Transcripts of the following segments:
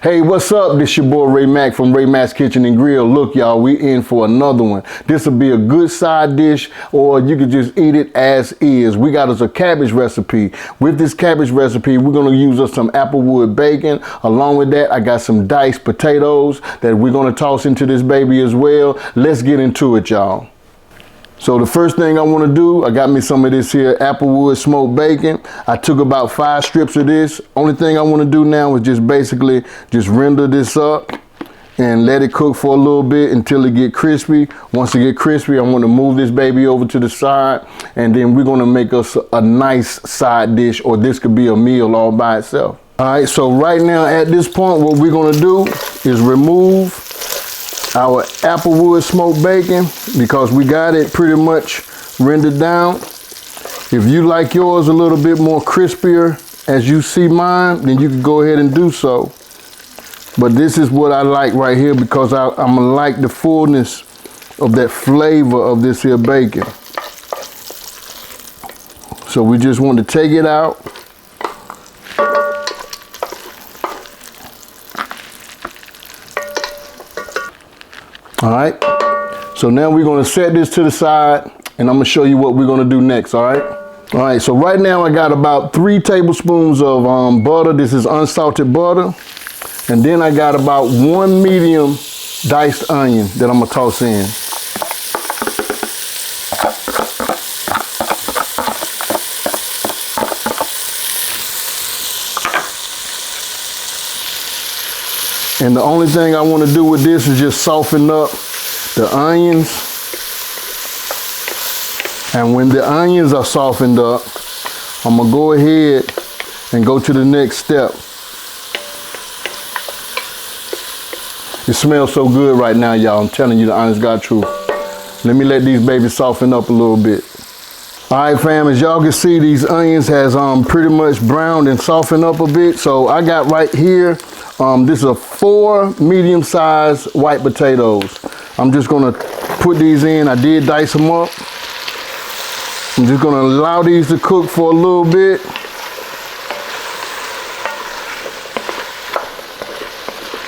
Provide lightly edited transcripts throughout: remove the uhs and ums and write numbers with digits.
Hey, what's up? This your boy Ray Mack from Ray Mack's Kitchen and Grill. Look, y'all, we in for another one. This will be a good side dish, or you could just eat it as is. We got us a cabbage recipe. With this cabbage recipe, we're gonna use us some applewood bacon. Along with that, I got some diced potatoes that we're gonna toss into this baby as well. Let's get into it, y'all. So the first thing I want to do, I got me some of this here applewood smoked bacon. I took about 5 strips of this. Only thing I want to do now is just basically just render this up and let it cook for a little bit until it get crispy. Once it get crispy, I want to move this baby over to the side, and then we're going to make us a nice side dish, or this could be a meal all by itself. All right, so right now at this point, what we're going to do is remove our applewood smoked bacon, because we got it pretty much rendered down. If you like yours a little bit more crispier as you see mine, then you can go ahead and do so. But this is what I like right here, because I'm gonna like the fullness of that flavor of this here bacon. So we just want to take it out. All right, so now we're gonna set this to the side, and I'm gonna show you what we're gonna do next, all right? All right, so right now I got about 3 tablespoons of butter. This is unsalted butter. And then I got about 1 medium diced onion that I'm gonna toss in. And the only thing I want to do with this is just soften up the onions. And when the onions are softened up, I'm going to go ahead and go to the next step. It smells so good right now, y'all. I'm telling you the honest God truth. Let me let these babies soften up a little bit. All right, fam, as y'all can see, these onions has pretty much browned and softened up a bit. So I got right here, this is a 4 medium-sized white potatoes. I'm just gonna put these in. I did dice them up. I'm just gonna allow these to cook for a little bit.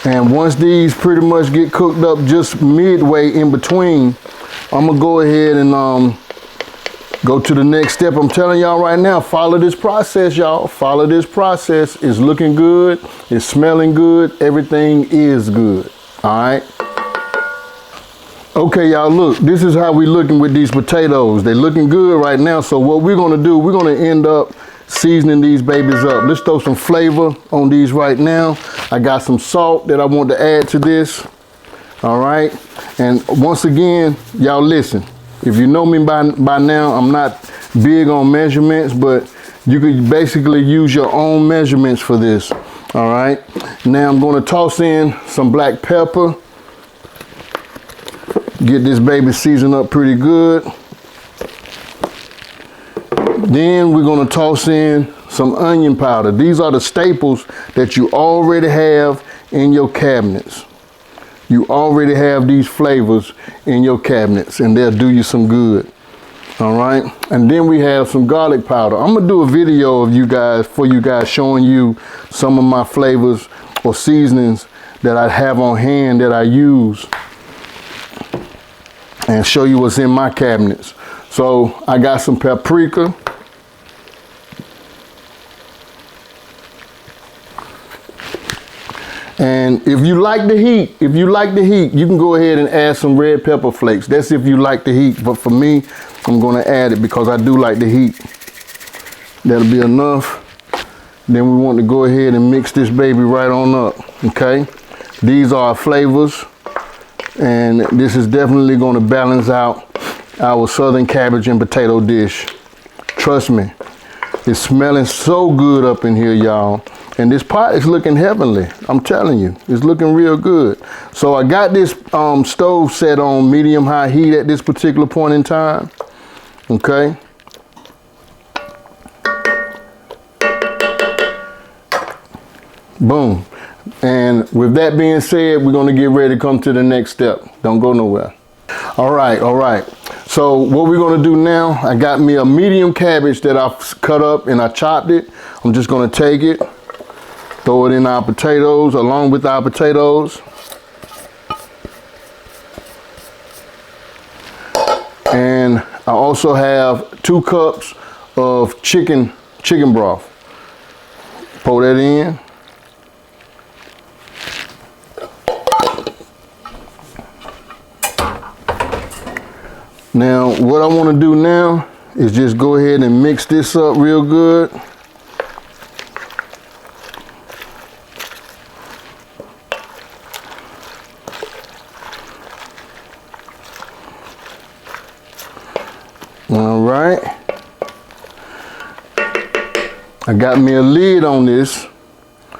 And once these pretty much get cooked up just midway in between, I'm gonna go ahead and go to the next step. I'm telling y'all right now, follow this process, y'all. Follow this process. It's looking good. It's smelling good. Everything is good. All right. Okay, y'all, look. This is how we looking with these potatoes. They're looking good right now. So what we're going to do, we're going to end up seasoning these babies up. Let's throw some flavor on these right now. I got some salt that I want to add to this. All right. And once again, y'all listen. If you know me by now, I'm not big on measurements, but you could basically use your own measurements for this. All right. Now I'm going to toss in some black pepper. Get this baby seasoned up pretty good. Then we're going to toss in some onion powder. These are the staples that you already have in your cabinets. You already have these flavors in your cabinets, and they'll do you some good. All right. And then we have some garlic powder. I'm gonna do a video of you guys showing you some of my flavors or seasonings that I have on hand that I use, and show you what's in my cabinets. So I got some paprika. And if you like the heat, you can go ahead and add some red pepper flakes. That's if you like the heat. But for me, I'm going to add it because I do like the heat. That'll be enough. Then we want to go ahead and mix this baby right on up. Okay. These are our flavors. And this is definitely going to balance out our Southern cabbage and potato dish. Trust me. It's smelling so good up in here, y'all. And this pot is looking heavenly. I'm telling you, it's looking real good. So I got this stove set on medium-high heat at this particular point in time. Okay. Boom. And with that being said, we're going to get ready to come to the next step. Don't go nowhere. All right, all right. So what we're going to do now, I got me a medium cabbage that I've cut up and I chopped it. I'm just going to take it. Throw it in our potatoes along with our potatoes. And I also have 2 cups of chicken broth. Pour that in. Now, what I want to do now is just go ahead and mix this up real good. All right. I got me a lid on this.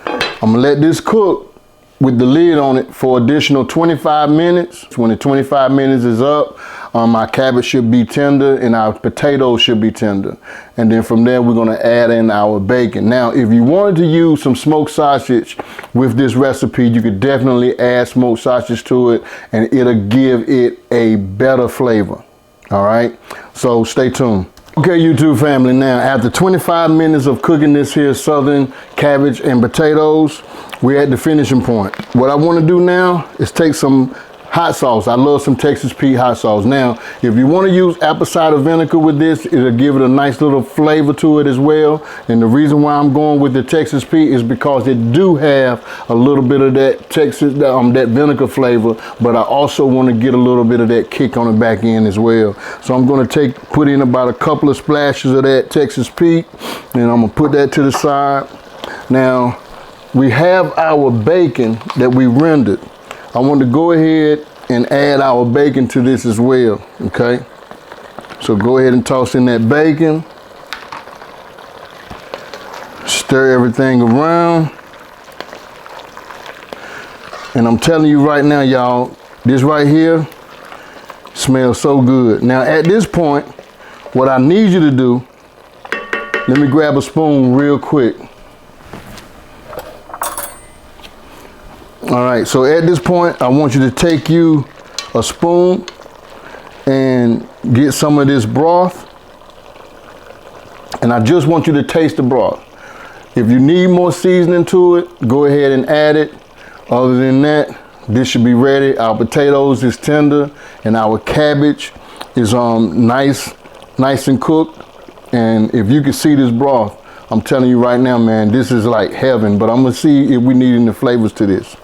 I'm gonna let this cook with the lid on it for additional 25 minutes. When the 25 minutes is up, our cabbage should be tender and our potatoes should be tender. And then from there, we're gonna add in our bacon. Now, if you wanted to use some smoked sausage with this recipe, you could definitely add smoked sausage to it and it'll give it a better flavor. All right, so stay tuned. Okay, YouTube family, now after 25 minutes of cooking this here Southern cabbage and potatoes, we're at the finishing point. What I want to do now is take some hot sauce. I love some Texas Pete hot sauce. Now, if you want to use apple cider vinegar with this, it'll give it a nice little flavor to it as well. And the reason why I'm going with the Texas Pete is because it do have a little bit of that that vinegar flavor, but I also want to get a little bit of that kick on the back end as well. So I'm going to put in about a couple of splashes of that Texas Pete, and I'm going to put that to the side. Now, we have our bacon that we rendered. I want to go ahead and add our bacon to this as well, okay? So go ahead and toss in that bacon. Stir everything around. And I'm telling you right now, y'all, this right here smells so good. Now at this point, what I need you to do, let me grab a spoon real quick. All right, so at this point, I want you to take you a spoon and get some of this broth. And I just want you to taste the broth. If you need more seasoning to it, go ahead and add it. Other than that, this should be ready. Our potatoes is tender and our cabbage is nice and cooked. And if you can see this broth, I'm telling you right now, man, this is like heaven. But I'm gonna see if we need any flavors to this.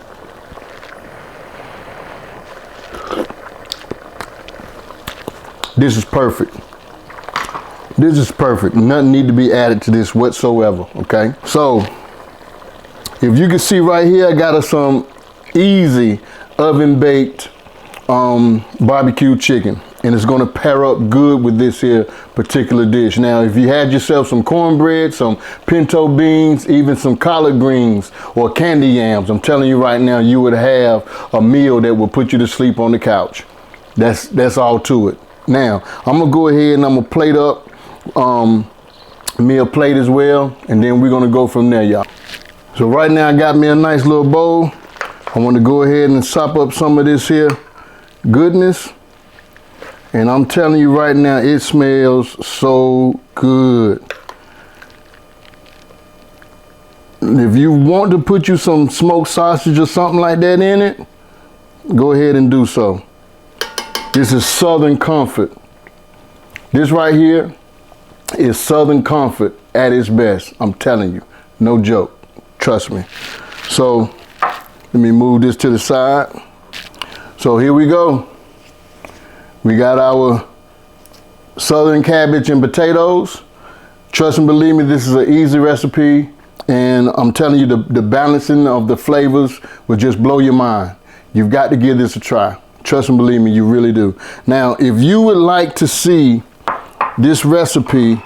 This is perfect. This is perfect. Nothing need to be added to this whatsoever, okay? So, if you can see right here, I got us some easy oven-baked barbecue chicken. And it's gonna pair up good with this here particular dish. Now, if you had yourself some cornbread, some pinto beans, even some collard greens or candy yams, I'm telling you right now, you would have a meal that will put you to sleep on the couch. That's all to it. Now, I'm gonna go ahead and I'm gonna plate up me a plate as well, and then we're gonna go from there, y'all. So right now I got me a nice little bowl. I want to go ahead and sop up some of this here goodness. And I'm telling you right now, it smells so good. If you want to put you some smoked sausage or something like that in it, go ahead and do so. This is Southern comfort. This right here is Southern comfort at its best. I'm telling you, no joke. Trust me. So let me move this to the side. So here we go. We got our Southern cabbage and potatoes. Trust and believe me, this is an easy recipe. And I'm telling you, the balancing of the flavors will just blow your mind. You've got to give this a try. Trust and believe me, you really do. Now, if you would like to see this recipe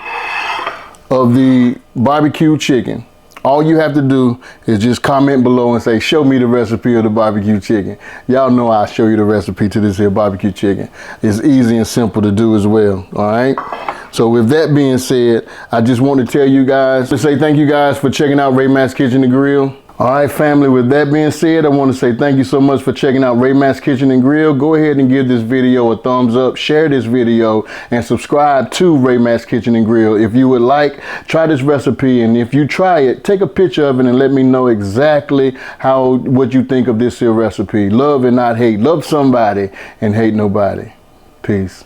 of the barbecue chicken, all you have to do is just comment below and say, show me the recipe of the barbecue chicken. Y'all know I'll show you the recipe to this here barbecue chicken. It's easy and simple to do as well, all right? So with that being said, I just want to tell you guys, to say thank you guys for checking out Mack's Kitchen and Grill. All right, family, with that being said, I want to say thank you so much for checking out Mack's Kitchen and Grill. Go ahead and give this video a thumbs up, share this video, and subscribe to Mack's Kitchen and Grill. If you would like, try this recipe, and if you try it, take a picture of it and let me know exactly what you think of this here recipe. Love and not hate. Love somebody and hate nobody. Peace.